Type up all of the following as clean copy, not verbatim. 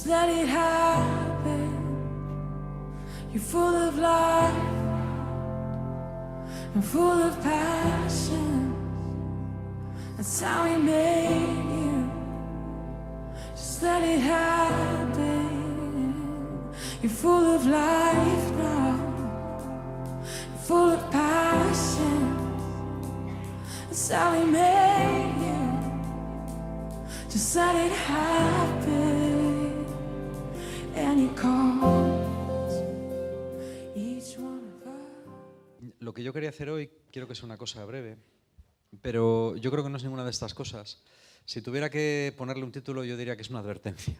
let it happen. You're full of life and full of passion. That's how He made you. Just let it happen. You're full of life now, you're full of passion. That's how He made you. Just let it happen. And He calls each one of us. Lo que yo quería hacer hoy, quiero que sea una cosa breve, pero yo creo que no es ninguna de estas cosas. Si tuviera que ponerle un título, yo diría que es una advertencia.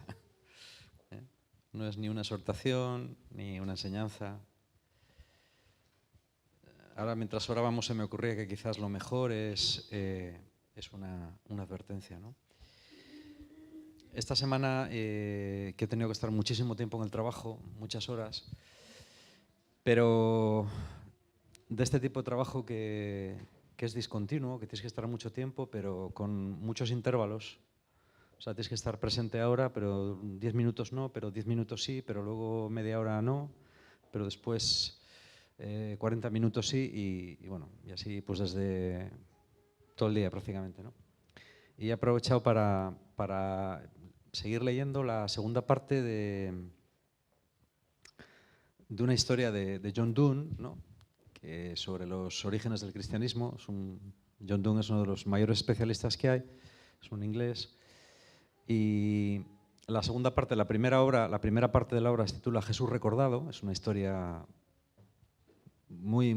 No es ni una exhortación, ni una enseñanza. Ahora, mientras orábamos, se me ocurría que quizás lo mejor es una advertencia, ¿no? Esta semana que he tenido que estar muchísimo tiempo en el trabajo, muchas horas, pero de este tipo de trabajo que es discontinuo, que tienes que estar mucho tiempo, pero con muchos intervalos. O sea, tienes que estar presente ahora, pero 10 minutos no, pero 10 minutos sí, pero luego media hora no, pero después 40 minutos sí, y bueno, y así pues desde todo el día prácticamente, ¿no? Y he aprovechado para seguir leyendo la segunda parte de una historia de John Donne, ¿no? Que sobre los orígenes del cristianismo. John Donne es uno de los mayores especialistas que hay, es un inglés. Y la segunda parte, la primera parte de la obra se titula Jesús recordado. Es una historia muy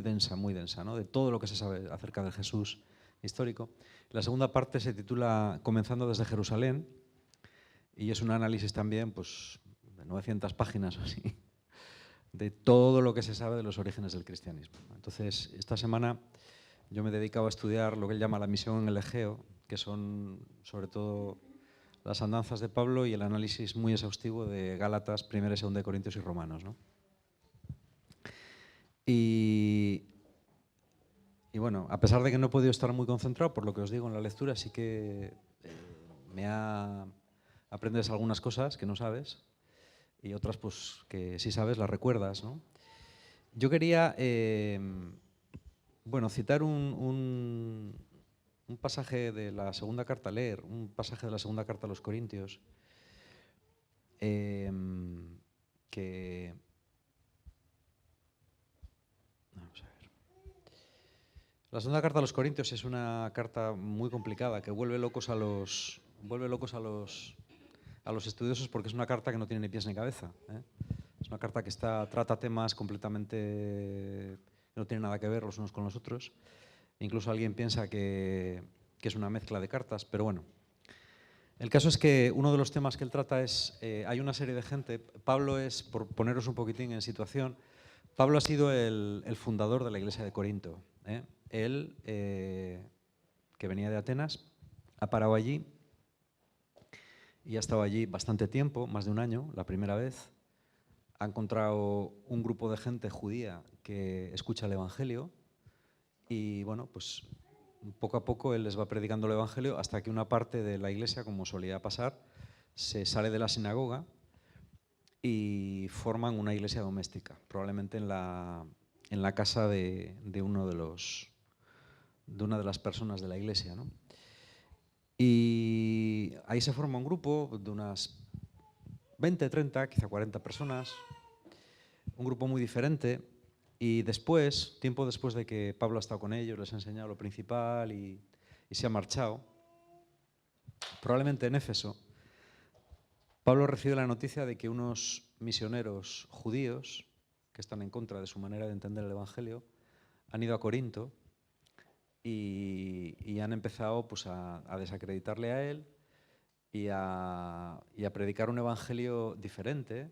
densa, ¿no? De todo lo que se sabe acerca del Jesús histórico. La segunda parte se titula Comenzando desde Jerusalén, y es un análisis también pues, de 900 páginas o así, de todo lo que se sabe de los orígenes del cristianismo. Entonces, esta semana yo me he dedicado a estudiar lo que él llama la misión en el Egeo, que son sobre todo las andanzas de Pablo y el análisis muy exhaustivo de Gálatas, 1 y 2 de Corintios y Romanos, ¿no? Y bueno, a pesar de que no he podido estar muy concentrado, por lo que os digo en la lectura, sí que aprendes algunas cosas que no sabes y otras pues que sí sabes, las recuerdas, ¿no? Yo quería citar un pasaje de la segunda carta, leer un pasaje de la segunda carta a los Corintios que... Vamos a ver. La segunda carta a los Corintios es una carta muy complicada que vuelve locos a los estudiosos, porque es una carta que no tiene ni pies ni cabeza, ¿eh? Es una carta que trata temas completamente que no tienen nada que ver los unos con los otros. Incluso alguien piensa que es una mezcla de cartas, pero bueno. El caso es que uno de los temas que él trata es, hay una serie de gente, Pablo es, por poneros un poquitín en situación, Pablo ha sido el fundador de la iglesia de Corinto, ¿eh? Él, que venía de Atenas, ha parado allí y ha estado allí bastante tiempo, más de un año, la primera vez. Ha encontrado un grupo de gente judía que escucha el Evangelio y, bueno, pues poco a poco él les va predicando el Evangelio hasta que una parte de la iglesia, como solía pasar, se sale de la sinagoga y forman una iglesia doméstica, probablemente en la casa de una de las personas de la iglesia, ¿no? Y ahí se forma un grupo de unas 20, 30, quizá 40 personas, un grupo muy diferente. Y después, tiempo después de que Pablo ha estado con ellos, les ha enseñado lo principal y se ha marchado, probablemente en Éfeso, Pablo recibe la noticia de que unos misioneros judíos, que están en contra de su manera de entender el Evangelio, han ido a Corinto y han empezado pues, a desacreditarle a él y a predicar un Evangelio diferente,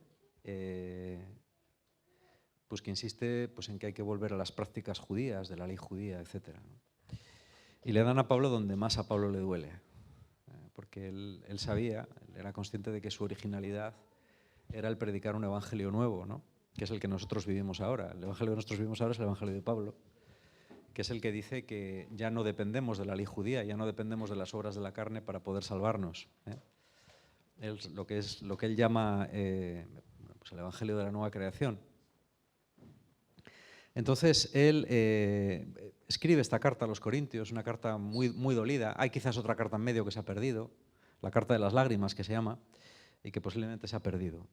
pues que insiste pues, en que hay que volver a las prácticas judías, de la ley judía, etc. Y le dan a Pablo donde más a Pablo le duele, porque él sabía, él era consciente de que su originalidad era el predicar un evangelio nuevo, ¿no? Que es el que nosotros vivimos ahora. El evangelio que nosotros vivimos ahora es el evangelio de Pablo, que es el que dice que ya no dependemos de la ley judía, ya no dependemos de las obras de la carne para poder salvarnos, ¿eh? lo que él llama pues el Evangelio de la Nueva Creación. Entonces, él escribe esta carta a los Corintios, una carta muy, muy dolida. Hay quizás otra carta en medio que se ha perdido, la carta de las lágrimas, que se llama, y que posiblemente se ha perdido.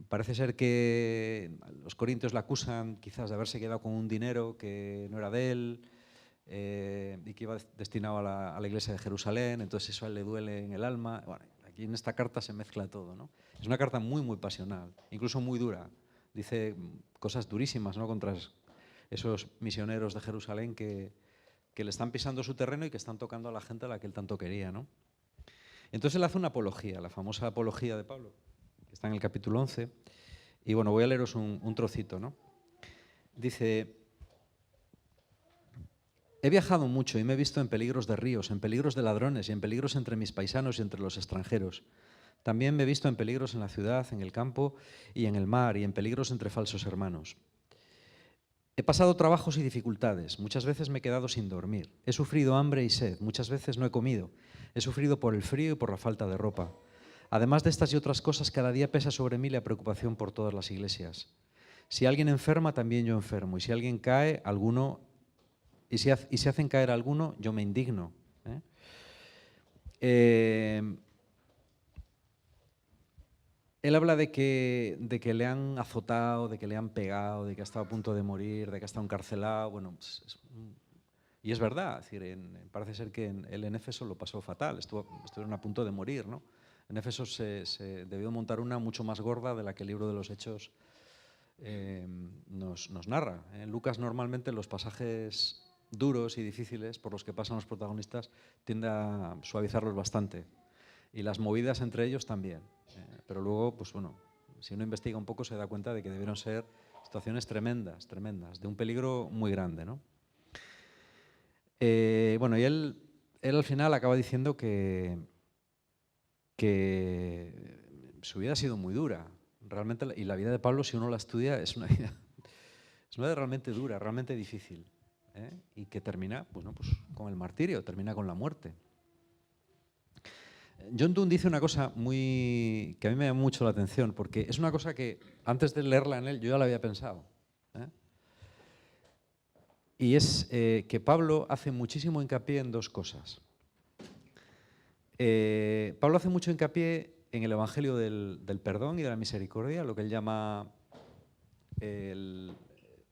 Parece ser que los corintios le acusan quizás de haberse quedado con un dinero que no era de él y que iba destinado a la iglesia de Jerusalén, entonces eso a él le duele en el alma. Bueno, aquí en esta carta se mezcla todo, ¿no? Es una carta muy, muy pasional, incluso muy dura. Dice cosas durísimas, ¿no?, contra esos misioneros de Jerusalén que le están pisando su terreno y que están tocando a la gente a la que él tanto quería, ¿no? Entonces él hace una apología, la famosa apología de Pablo, que está en el capítulo 11. Y bueno, voy a leeros un trocito, ¿no? Dice: he viajado mucho y me he visto en peligros de ríos, en peligros de ladrones y en peligros entre mis paisanos y entre los extranjeros. También me he visto en peligros en la ciudad, en el campo y en el mar, y en peligros entre falsos hermanos. He pasado trabajos y dificultades, muchas veces me he quedado sin dormir. He sufrido hambre y sed, muchas veces no he comido. He sufrido por el frío y por la falta de ropa. Además de estas y otras cosas, cada día pesa sobre mí la preocupación por todas las iglesias. Si alguien enferma, también yo enfermo. Y si alguien cae, alguno... Y si hacen caer a alguno, yo me indigno. Él habla de que le han azotado, de que le han pegado, de que ha estado a punto de morir, de que ha estado encarcelado. Bueno, y es verdad, es decir, parece ser que él en Éfeso lo pasó fatal, estuvieron a punto de morir, ¿no? En Éfeso se debió montar una mucho más gorda de la que el libro de los Hechos nos narra. En Lucas normalmente los pasajes duros y difíciles por los que pasan los protagonistas tiende a suavizarlos bastante. Y las movidas entre ellos también. Pero luego, pues bueno, si uno investiga un poco se da cuenta de que debieron ser situaciones tremendas, tremendas, de un peligro muy grande, ¿no? Bueno, y él al final acaba diciendo que su vida ha sido muy dura. Realmente, y la vida de Pablo, si uno la estudia, es una vida realmente dura, realmente difícil. Y que termina, bueno, pues con el martirio, termina con la muerte. John Donne dice una cosa que a mí me llama mucho la atención, porque es una cosa que antes de leerla en él yo ya la había pensado. Y es que Pablo hace muchísimo hincapié en dos cosas. Pablo hace mucho hincapié en el Evangelio del perdón y de la misericordia, lo que él llama el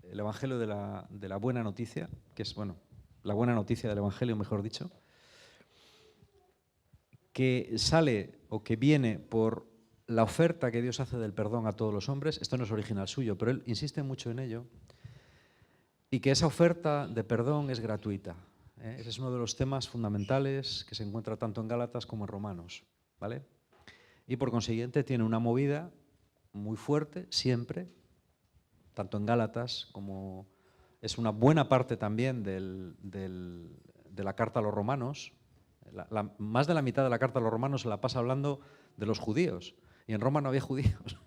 Evangelio de la buena noticia, que es, bueno, la buena noticia del Evangelio, mejor dicho, que sale o que viene por la oferta que Dios hace del perdón a todos los hombres. Esto no es original suyo, pero él insiste mucho en ello, y que esa oferta de perdón es gratuita. Ese es uno de los temas fundamentales que se encuentra tanto en Gálatas como en Romanos, ¿vale? Y por consiguiente tiene una movida muy fuerte siempre, tanto en Gálatas como es una buena parte también de la carta a los romanos. Más de la mitad de la carta a los romanos se la pasa hablando de los judíos, y en Roma no había judíos.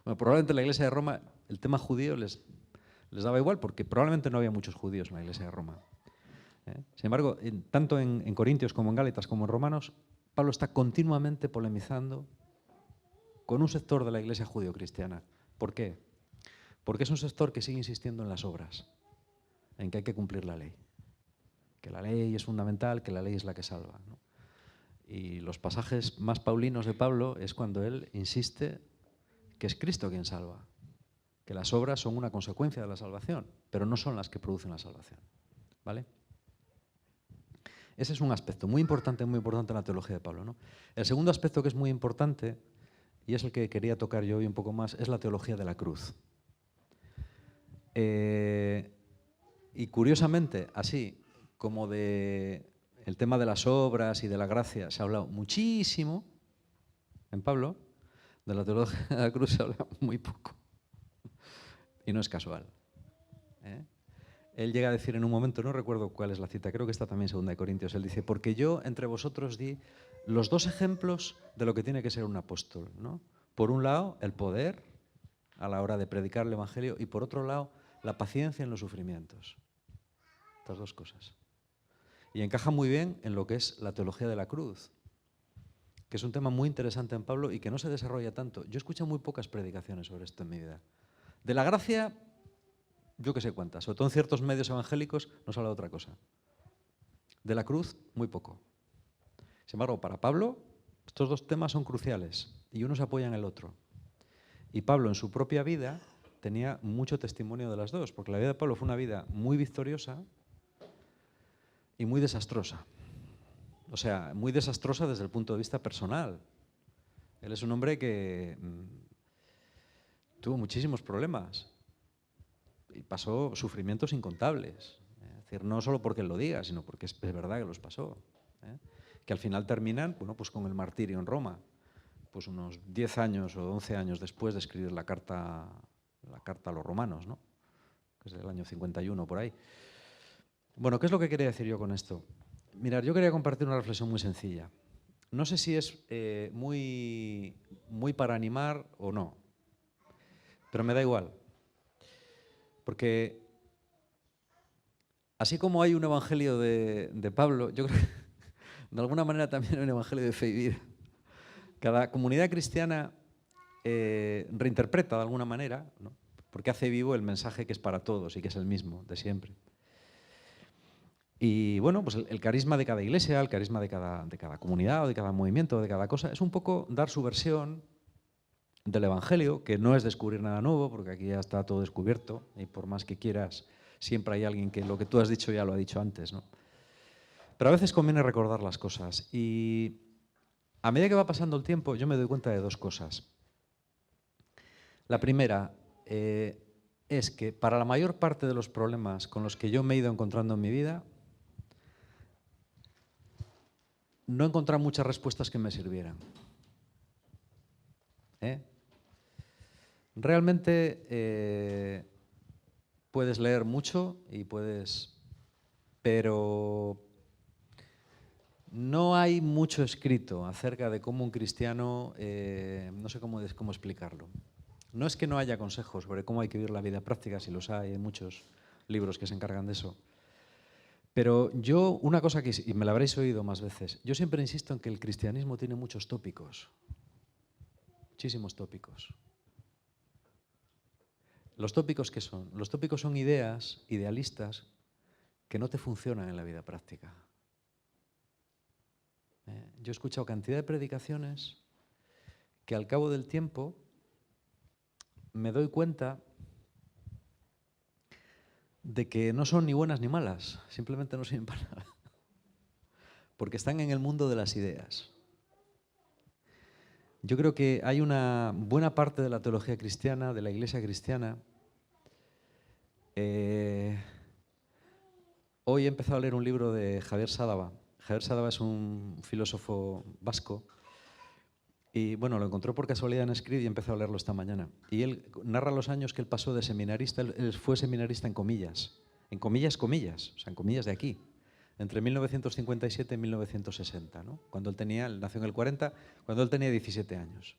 Bueno, probablemente en la iglesia de Roma el tema judío les daba igual, porque probablemente no había muchos judíos en la iglesia de Roma. Sin embargo, tanto en Corintios como en Gálatas como en Romanos, Pablo está continuamente polemizando con un sector de la iglesia judío-cristiana. ¿Por qué? Porque es un sector que sigue insistiendo en las obras, en que hay que cumplir la ley. Que la ley es fundamental, que la ley es la que salva, ¿no? Y los pasajes más paulinos de Pablo es cuando él insiste que es Cristo quien salva, que las obras son una consecuencia de la salvación, pero no son las que producen la salvación, ¿vale? Ese es un aspecto muy importante en la teología de Pablo, ¿no? El segundo aspecto, que es muy importante, y es el que quería tocar yo hoy un poco más, es la teología de la cruz. Y curiosamente, así como el tema de las obras y de la gracia se ha hablado muchísimo en Pablo, de la teología de la cruz se habla muy poco. Y no es casual. Él llega a decir en un momento, no recuerdo cuál es la cita, creo que está también en 2 Corintios, él dice: porque yo entre vosotros di los dos ejemplos de lo que tiene que ser un apóstol, ¿no? Por un lado, el poder a la hora de predicar el Evangelio, y por otro lado, la paciencia en los sufrimientos. Estas dos cosas. Y encaja muy bien en lo que es la teología de la cruz. que es un tema muy interesante en Pablo y que no se desarrolla tanto. Yo escucho muy pocas predicaciones sobre esto en mi vida. De la gracia, yo que sé cuántas, sobre todo en ciertos medios evangélicos, no se habla de otra cosa. De la cruz, muy poco. Sin embargo, para Pablo, estos dos temas son cruciales y uno se apoya en el otro. Y Pablo, en su propia vida, tenía mucho testimonio de las dos, porque la vida de Pablo fue una vida muy victoriosa y muy desastrosa. O sea, muy desastrosa desde el punto de vista personal. Él es un hombre que tuvo muchísimos problemas y pasó sufrimientos incontables. Es decir, no solo porque él lo diga, sino porque es verdad que los pasó. Que al final terminan, bueno, pues con el martirio en Roma, pues unos 10 años o 11 años después de escribir la carta a los romanos, ¿no? Que es del año 51 por ahí. Bueno, ¿qué es lo que quería decir yo con esto? Mirad, yo quería compartir una reflexión muy sencilla. No sé si es muy para animar o no, pero me da igual. Porque así como hay un evangelio de Pablo, yo creo que de alguna manera también hay un evangelio de fe y vida. Cada comunidad cristiana reinterpreta de alguna manera, ¿no? Porque hace vivo el mensaje que es para todos y que es el mismo de siempre. Y bueno, pues el carisma de cada iglesia, el carisma de cada comunidad o de cada movimiento, de cada cosa, es un poco dar su versión del evangelio, que no es descubrir nada nuevo, porque aquí ya está todo descubierto y por más que quieras, siempre hay alguien que lo que tú has dicho ya lo ha dicho antes, ¿no? Pero a veces conviene recordar las cosas y a medida que va pasando el tiempo yo me doy cuenta de dos cosas. La primera es que para la mayor parte de los problemas con los que yo me he ido encontrando en mi vida, no he encontrado muchas respuestas que me sirvieran. Realmente puedes leer mucho y pero no hay mucho escrito acerca de cómo un cristiano, no sé cómo explicarlo. No es que no haya consejos sobre cómo hay que vivir la vida práctica, si los hay muchos libros que se encargan de eso. Pero yo, una cosa que, y me la habréis oído más veces, yo siempre insisto en que el cristianismo tiene muchos tópicos, muchísimos tópicos. ¿Los tópicos qué son? Los tópicos son ideas idealistas que no te funcionan en la vida práctica. Yo he escuchado cantidad de predicaciones que al cabo del tiempo me doy cuenta de que no son ni buenas ni malas, simplemente no sirven para nada, porque están en el mundo de las ideas. Yo creo que hay una buena parte de la teología cristiana, de la iglesia cristiana. Hoy he empezado a leer un libro de Javier Sadava. Javier Sadava es un filósofo vasco y bueno, lo encontró por casualidad en Script y empezó a leerlo esta mañana. Y él narra los años que él pasó de seminarista, él fue seminarista en comillas, comillas, o sea, en comillas de aquí, entre 1957 y 1960, ¿no? Cuando él nació en el 40, cuando él tenía 17 años.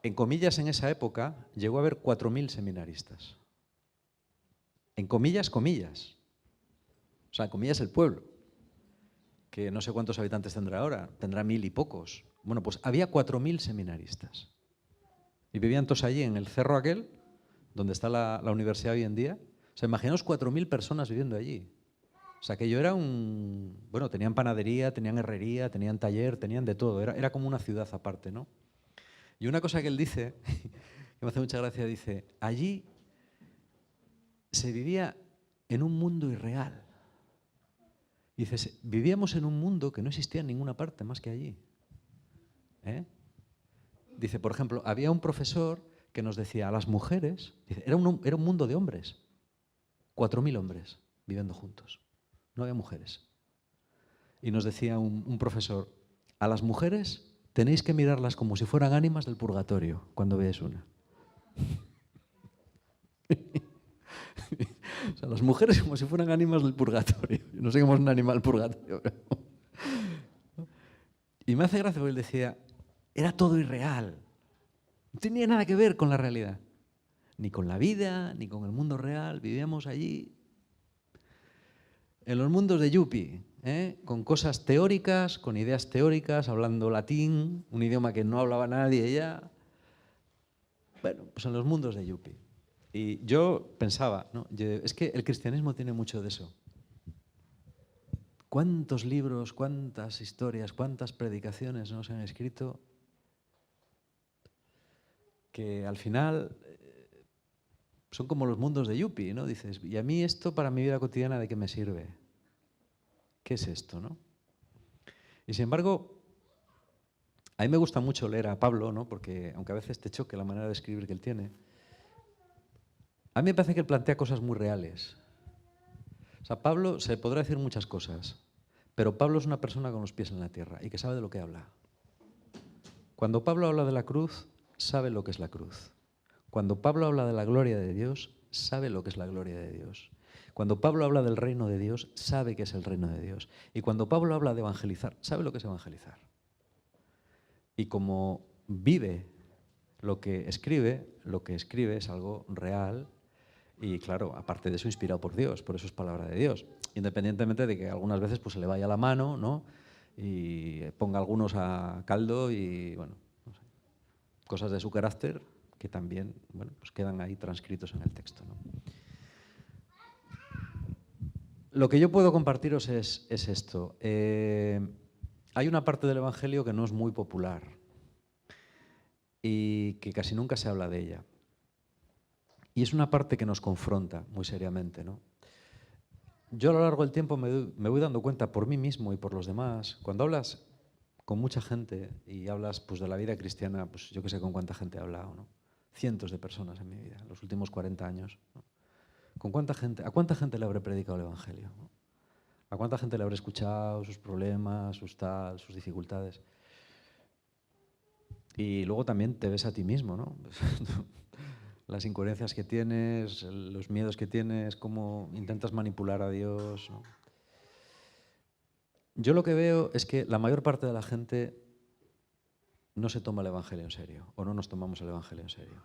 En comillas, en esa época, llegó a haber 4.000 seminaristas. En comillas, comillas. O sea, en comillas el pueblo, que no sé cuántos habitantes tendrá ahora, tendrá 1.000 y pocos. Bueno, pues había 4.000 seminaristas. Y vivían todos allí, en el cerro aquel, donde está la universidad hoy en día. O sea, imaginaos 4.000 personas viviendo allí. O sea, aquello era bueno, tenían panadería, tenían herrería, tenían taller, tenían de todo. Era como una ciudad aparte, ¿no? Y una cosa que él dice, que me hace mucha gracia, dice, allí se vivía en un mundo irreal. Dice, vivíamos en un mundo que no existía en ninguna parte más que allí. Dice, por ejemplo, había un profesor que nos decía, a las mujeres, dice, era un mundo de hombres, 4.000 hombres viviendo juntos, no había mujeres. Y nos decía un profesor, a las mujeres tenéis que mirarlas como si fueran ánimas del purgatorio cuando veáis una. O sea, las mujeres como si fueran ánimas del purgatorio. Yo no sé cómo es un animal purgatorio. Pero... Y me hace gracia porque él decía, era todo irreal. No tenía nada que ver con la realidad. Ni con la vida, ni con el mundo real. Vivíamos allí. En los mundos de Yuppie, con cosas teóricas, con ideas teóricas, hablando latín, un idioma que no hablaba nadie ya. Bueno, pues en los mundos de Yupi. Y yo pensaba, ¿no? Es que el cristianismo tiene mucho de eso. ¿Cuántos libros, cuántas historias, cuántas predicaciones nos han escrito que al final son como los mundos de Yupi, ¿no? Dices, ¿y a mí esto para mi vida cotidiana de qué me sirve? ¿Qué es esto, no? Y sin embargo, a mí me gusta mucho leer a Pablo, ¿no? Porque aunque a veces te choque la manera de escribir que él tiene, a mí me parece que él plantea cosas muy reales. O sea, Pablo se podrá decir muchas cosas, pero Pablo es una persona con los pies en la tierra y que sabe de lo que habla. Cuando Pablo habla de la cruz, sabe lo que es la cruz. Cuando Pablo habla de la gloria de Dios, sabe lo que es la gloria de Dios. Cuando Pablo habla del reino de Dios, sabe que es el reino de Dios. Y cuando Pablo habla de evangelizar, sabe lo que es evangelizar. Y como vive lo que escribe es algo real y, claro, aparte de eso, inspirado por Dios, por eso es palabra de Dios. Independientemente de que algunas veces pues, se le vaya la mano, ¿no? Y ponga algunos a caldo y, bueno, no sé, cosas de su carácter que también, bueno, pues quedan ahí transcritos en el texto, ¿no? Lo que yo puedo compartiros es esto. Hay una parte del Evangelio que no es muy popular y que casi nunca se habla de ella. Y es una parte que nos confronta muy seriamente, ¿no? Yo a lo largo del tiempo me voy dando cuenta por mí mismo y por los demás. Cuando hablas con mucha gente y hablas pues, de la vida cristiana, pues yo que sé con cuánta gente he hablado, ¿no? Cientos de personas en mi vida, en los últimos 40 años, ¿no? ¿A cuánta gente le habré predicado el Evangelio, ¿no? ¿A cuánta gente le habré escuchado sus problemas, sus dificultades? Y luego también te ves a ti mismo, ¿no? Las incoherencias que tienes, los miedos que tienes, cómo intentas manipular a Dios, ¿no? Yo lo que veo es que la mayor parte de la gente no se toma el Evangelio en serio, o no nos tomamos el Evangelio en serio.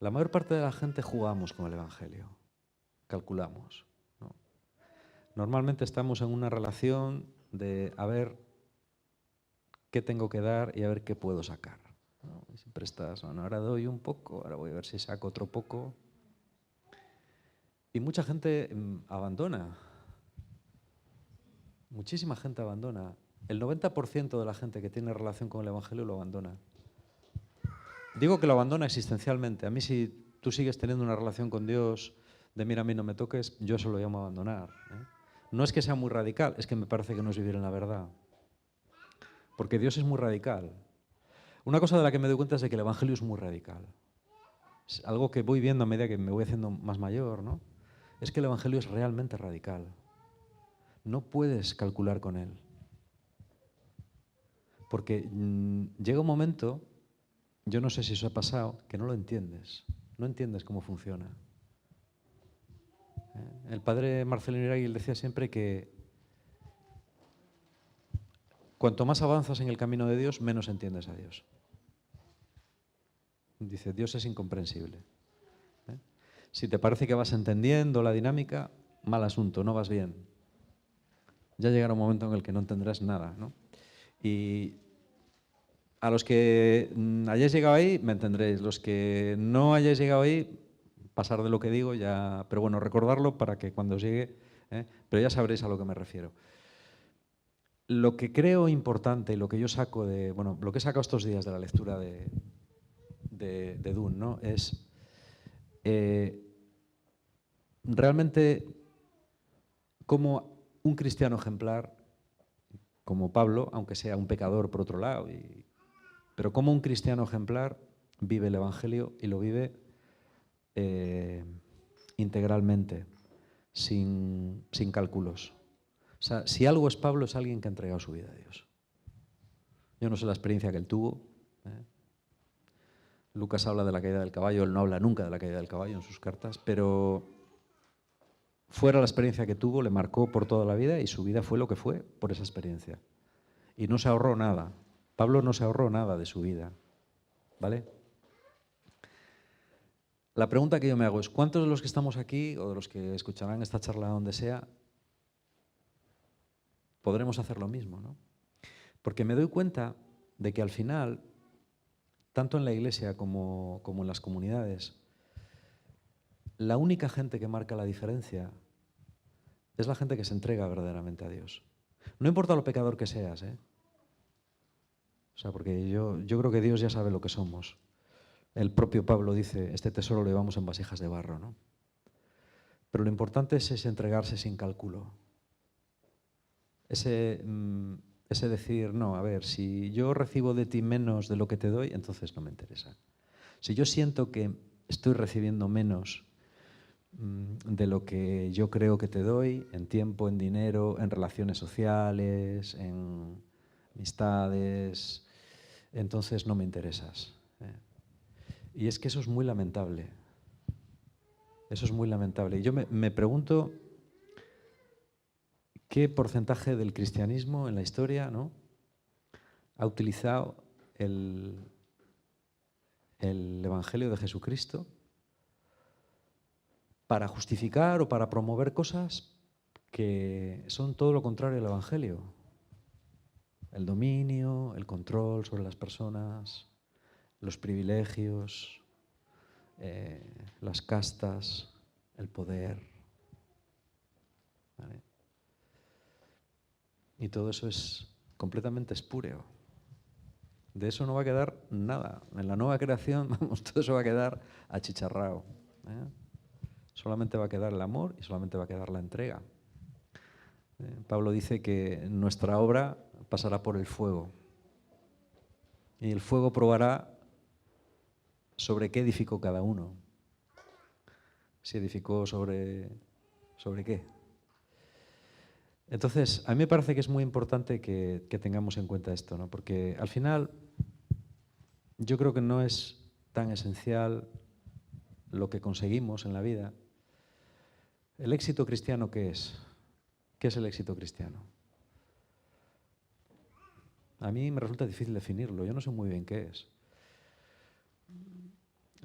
La mayor parte de la gente jugamos con el Evangelio, calculamos, ¿no? Normalmente estamos en una relación de a ver qué tengo que dar y a ver qué puedo sacar, ¿no? Y siempre estás, bueno, ahora doy un poco, ahora voy a ver si saco otro poco. Y mucha gente abandona. Muchísima gente abandona. El 90% de la gente que tiene relación con el Evangelio lo abandona. Digo que lo abandona existencialmente. A mí si tú sigues teniendo una relación con Dios de mira a mí no me toques, yo eso lo llamo abandonar, ¿eh? No es que sea muy radical, es que me parece que no es vivir en la verdad. Porque Dios es muy radical. Una cosa de la que me doy cuenta es de que el Evangelio es muy radical. Es algo que voy viendo a medida que me voy haciendo más mayor, ¿no? Es que el Evangelio es realmente radical. No puedes calcular con él. Porque llega un momento, yo no sé si eso ha pasado, que no lo entiendes. No entiendes cómo funciona. El padre Marcelino Iragui decía siempre que cuanto más avanzas en el camino de Dios, menos entiendes a Dios. Dice, Dios es incomprensible. Si te parece que vas entendiendo la dinámica, mal asunto, no vas bien. Ya llegará un momento en el que no entenderás nada, ¿no? Y a los que hayáis llegado ahí, me entendréis. Los que no hayáis llegado ahí, pasar de lo que digo ya... Pero bueno, recordarlo para que cuando os llegue... Pero ya sabréis a lo que me refiero. Lo que creo importante y lo que yo saco de... Bueno, lo que he sacado estos días de la lectura de Dune, ¿no? Es... realmente como un cristiano ejemplar, como Pablo, aunque sea un pecador por otro lado, pero como un cristiano ejemplar vive el Evangelio y lo vive integralmente, sin cálculos. O sea, si algo es Pablo, es alguien que ha entregado su vida a Dios. Yo no sé la experiencia que él tuvo. Lucas habla de la caída del caballo, él no habla nunca de la caída del caballo en sus cartas, pero fuera la experiencia que tuvo, le marcó por toda la vida y su vida fue lo que fue por esa experiencia. Y no se ahorró nada. Pablo no se ahorró nada de su vida, ¿vale? La pregunta que yo me hago es, ¿cuántos de los que estamos aquí o de los que escucharán esta charla donde sea podremos hacer lo mismo, ¿no? Porque me doy cuenta de que al final, tanto en la iglesia como en las comunidades, la única gente que marca la diferencia es la gente que se entrega verdaderamente a Dios. No importa lo pecador que seas, ¿eh? O sea, porque yo creo que Dios ya sabe lo que somos. El propio Pablo dice, este tesoro lo llevamos en vasijas de barro, ¿no? Pero lo importante es entregarse sin cálculo. Ese decir, no, a ver, si yo recibo de ti menos de lo que te doy, entonces no me interesa. Si yo siento que estoy recibiendo menos de lo que yo creo que te doy, en tiempo, en dinero, en relaciones sociales, en amistades, entonces no me interesas. Y es que eso es muy lamentable. Eso es muy lamentable. Y yo me pregunto qué porcentaje del cristianismo en la historia, ¿no?, ha utilizado el Evangelio de Jesucristo para justificar o para promover cosas que son todo lo contrario al Evangelio. El dominio, el control sobre las personas, los privilegios, las castas, el poder. ¿Vale? Y todo eso es completamente espúreo. De eso no va a quedar nada. En la nueva creación, vamos, todo eso va a quedar achicharrado. Solamente va a quedar el amor y solamente va a quedar la entrega. Pablo dice que nuestra obra pasará por el fuego. Y el fuego probará sobre qué edificó cada uno. Si edificó sobre qué. Entonces, a mí me parece que es muy importante que tengamos en cuenta esto, ¿no? Porque al final yo creo que no es tan esencial lo que conseguimos en la vida. ¿El éxito cristiano qué es? ¿Qué es el éxito cristiano? A mí me resulta difícil definirlo, yo no sé muy bien qué es.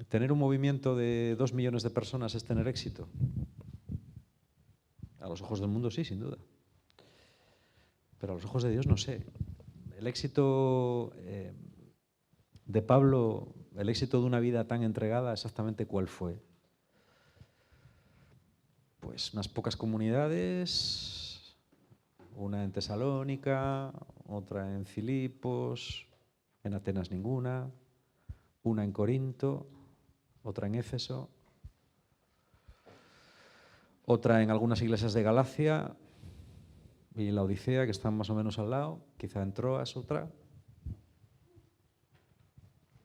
¿Tener un movimiento de 2 millones de personas es tener éxito? A los ojos del mundo sí, sin duda. Pero a los ojos de Dios no sé. El éxito de Pablo, el éxito de una vida tan entregada, exactamente cuál fue. Pues unas pocas comunidades, una en Tesalónica, otra en Filipos, en Atenas ninguna, una en Corinto, otra en Éfeso, otra en algunas iglesias de Galacia y en la Odisea, que están más o menos al lado, quizá en Troas otra.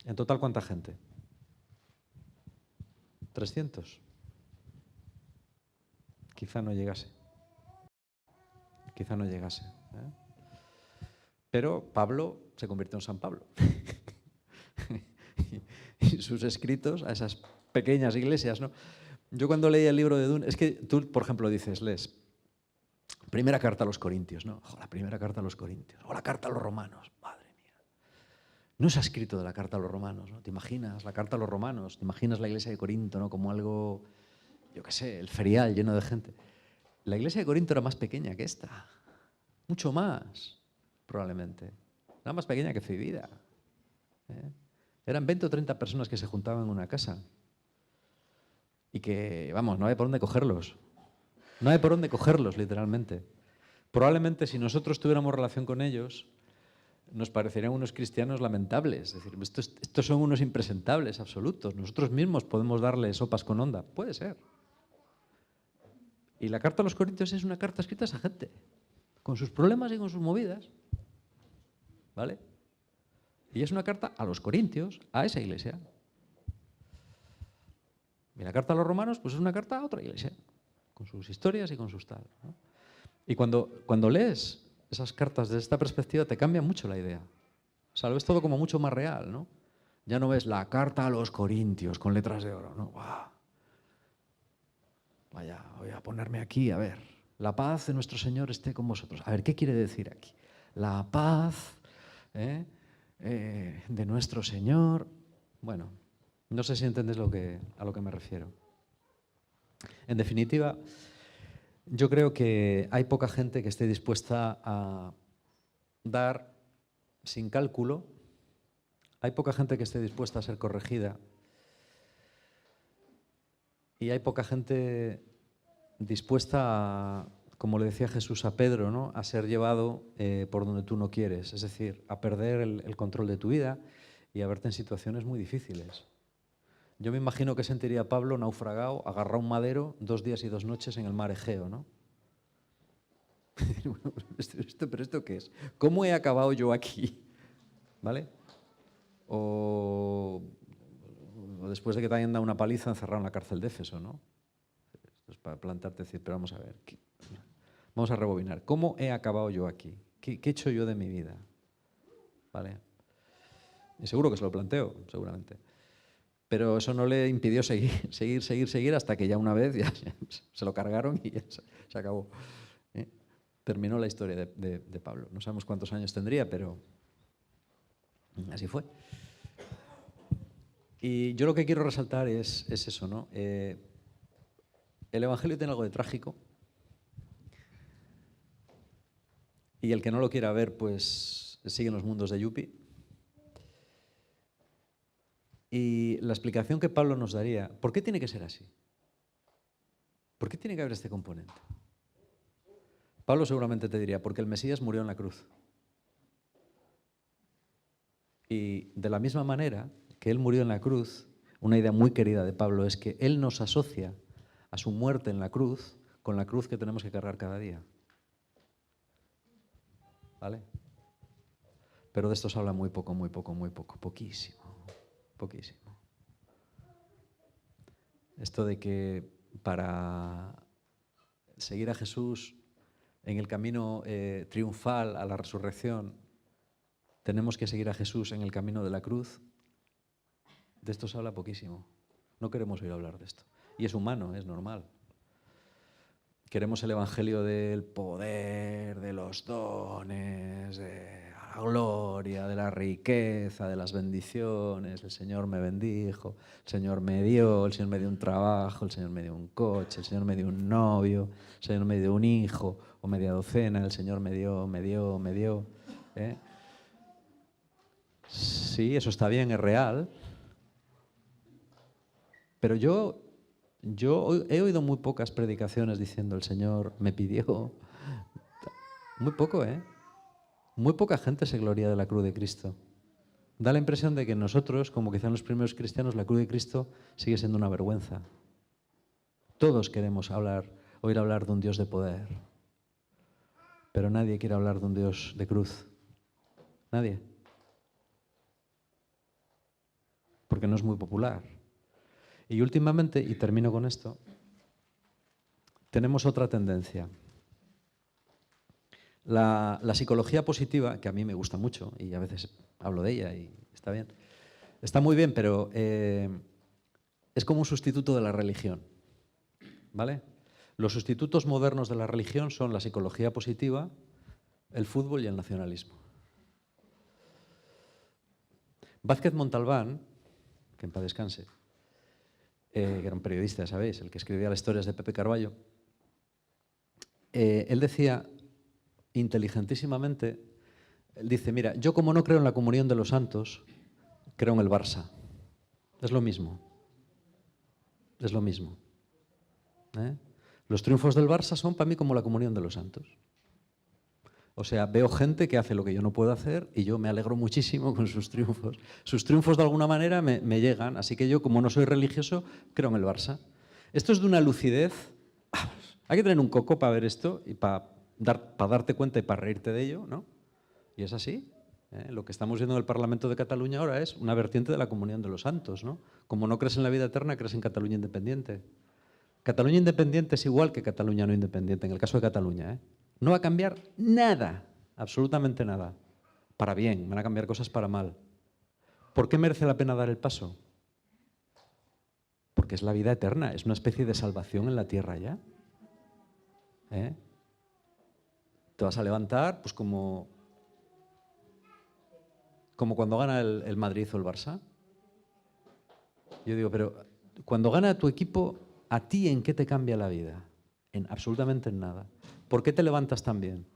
En total, ¿cuánta gente? 300. Quizá no llegase. Quizá no llegase. Pero Pablo se convirtió en San Pablo. Y sus escritos a esas pequeñas iglesias, ¿no? Yo cuando leí el libro de Dune, es que tú, por ejemplo, lees primera carta a los Corintios, ¿no? La primera carta a los Corintios, o la carta a los romanos, madre mía. No se ha escrito de la carta a los romanos, ¿no? ¿Te imaginas la carta a los romanos? ¿Te imaginas la iglesia de Corinto, ¿no?, como algo, yo qué sé, el ferial lleno de gente? La iglesia de Corinto era más pequeña que esta, mucho más, probablemente. Era más pequeña que Fibida. Eran 20 o 30 personas que se juntaban en una casa. Y que, vamos, no hay por dónde cogerlos. No hay por dónde cogerlos, literalmente. Probablemente si nosotros tuviéramos relación con ellos, nos parecerían unos cristianos lamentables. Es decir, estos son unos impresentables absolutos. Nosotros mismos podemos darle sopas con onda. Puede ser. Y la carta a los Corintios es una carta escrita a esa gente, con sus problemas y con sus movidas. ¿Vale? Y es una carta a los Corintios, a esa iglesia. Y la carta a los romanos, pues es una carta a otra iglesia, con sus historias y con sus tal, ¿no? Y cuando lees esas cartas desde esta perspectiva, te cambia mucho la idea. O sea, lo ves todo como mucho más real, ¿no? Ya no ves la carta a los Corintios con letras de oro, ¿no? ¡Wow! Vaya, voy a ponerme aquí, a ver. La paz de nuestro Señor esté con vosotros. A ver, ¿qué quiere decir aquí? La paz de nuestro Señor. Bueno, no sé si entiendes a lo que me refiero. En definitiva, Yo creo que hay poca gente que esté dispuesta a dar sin cálculo, hay poca gente que esté dispuesta a ser corregida y hay poca gente dispuesta a, como le decía Jesús a Pedro, ¿no?, a ser llevado por donde tú no quieres, es decir, a perder el control de tu vida y a verte en situaciones muy difíciles. Yo me imagino que sentiría Pablo naufragado, agarrado un madero 2 días y 2 noches en el mar Egeo, ¿no? ¿Pero esto qué es? ¿Cómo he acabado yo aquí? ¿Vale? O después de que te hayan dado una paliza encerrado en la cárcel de Éfeso, ¿no? Esto es para plantarte y decir, pero vamos a ver, vamos a rebobinar. ¿Cómo he acabado yo aquí? ¿Qué he hecho yo de mi vida? ¿Vale? Y seguro que se lo planteo, seguramente. Pero eso no le impidió seguir hasta que ya una vez ya se lo cargaron y ya se acabó. Terminó la historia de Pablo. No sabemos cuántos años tendría, pero así fue. Y yo lo que quiero resaltar es eso, ¿no? El Evangelio tiene algo de trágico y el que no lo quiera ver, pues sigue en los mundos de Yupi. Y la explicación que Pablo nos daría, ¿por qué tiene que ser así? ¿Por qué tiene que haber este componente? Pablo seguramente te diría, porque el Mesías murió en la cruz. Y de la misma manera que él murió en la cruz, una idea muy querida de Pablo es que él nos asocia a su muerte en la cruz con la cruz que tenemos que cargar cada día. ¿Vale? Pero de esto se habla muy poco, poquísimo. Esto de que para seguir a Jesús en el camino triunfal a la resurrección, tenemos que seguir a Jesús en el camino de la cruz. De esto se habla poquísimo. No queremos oír hablar de esto. Y es humano, es normal. Queremos el evangelio del poder, de los dones, de la gloria, de la riqueza, de las bendiciones. El Señor me bendijo, el Señor me dio un trabajo, el Señor me dio un coche, el Señor me dio un novio, el Señor me dio un hijo o media docena, el Señor me dio. Sí, eso está bien, es real. Pero yo he oído muy pocas predicaciones diciendo el Señor me pidió. Muy poco, ¿eh? Muy poca gente se gloria de la cruz de Cristo. Da la impresión de que nosotros, como quizá en los primeros cristianos, la cruz de Cristo sigue siendo una vergüenza. Todos queremos oír hablar de un Dios de poder. Pero nadie quiere hablar de un Dios de cruz. Nadie. Porque no es muy popular. Y últimamente, y termino con esto, tenemos otra tendencia. La psicología positiva, que a mí me gusta mucho, y a veces hablo de ella y está bien, está muy bien, pero es como un sustituto de la religión, ¿vale? Los sustitutos modernos de la religión son la psicología positiva, el fútbol y el nacionalismo. Vázquez Montalbán, que en paz descanse, que era un periodista, ¿sabéis?, el que escribía las historias de Pepe Carballo, él decía inteligentísimamente, él dice, mira, yo como no creo en la comunión de los santos, creo en el Barça. Es lo mismo. Es lo mismo. Los triunfos del Barça son para mí como la comunión de los santos. O sea, veo gente que hace lo que yo no puedo hacer y yo me alegro muchísimo con sus triunfos. Sus triunfos de alguna manera me llegan, así que yo, como no soy religioso, creo en el Barça. Esto es de una lucidez. Hay que tener un coco para ver esto y para darte cuenta y para reírte de ello, ¿no? Y es así. Lo que estamos viendo en el Parlamento de Cataluña ahora es una vertiente de la comunión de los santos, ¿no? Como no crees en la vida eterna, crees en Cataluña independiente. Cataluña independiente es igual que Cataluña no independiente, en el caso de Cataluña, ¿eh? No va a cambiar nada, absolutamente nada. Para bien, van a cambiar cosas para mal. ¿Por qué merece la pena dar el paso? Porque es la vida eterna, es una especie de salvación en la tierra ya. Te vas a levantar, pues como cuando gana el Madrid o el Barça. Yo digo, pero cuando gana tu equipo, ¿a ti en qué te cambia la vida? En absolutamente en nada. ¿Por qué te levantas tan bien?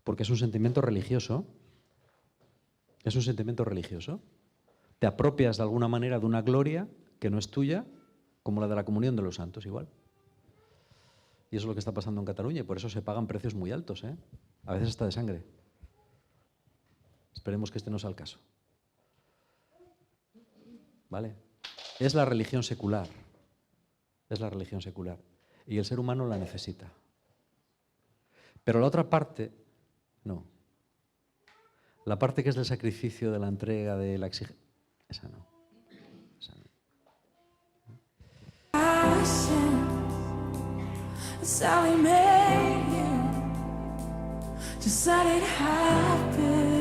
Porque es un sentimiento religioso. Es un sentimiento religioso. Te apropias de alguna manera de una gloria que no es tuya, como la de la comunión de los santos, igual. Y eso es lo que está pasando en Cataluña, y por eso se pagan precios muy altos, ¿eh? A veces hasta de sangre. Esperemos que este no sea el caso. ¿Vale? Es la religión secular. Es la religión secular. Y el ser humano la necesita. Pero la otra parte, no. La parte que es del sacrificio, de la entrega, de la exigencia, esa no. Esa no. Passion. That's how he made you. Just let it happen.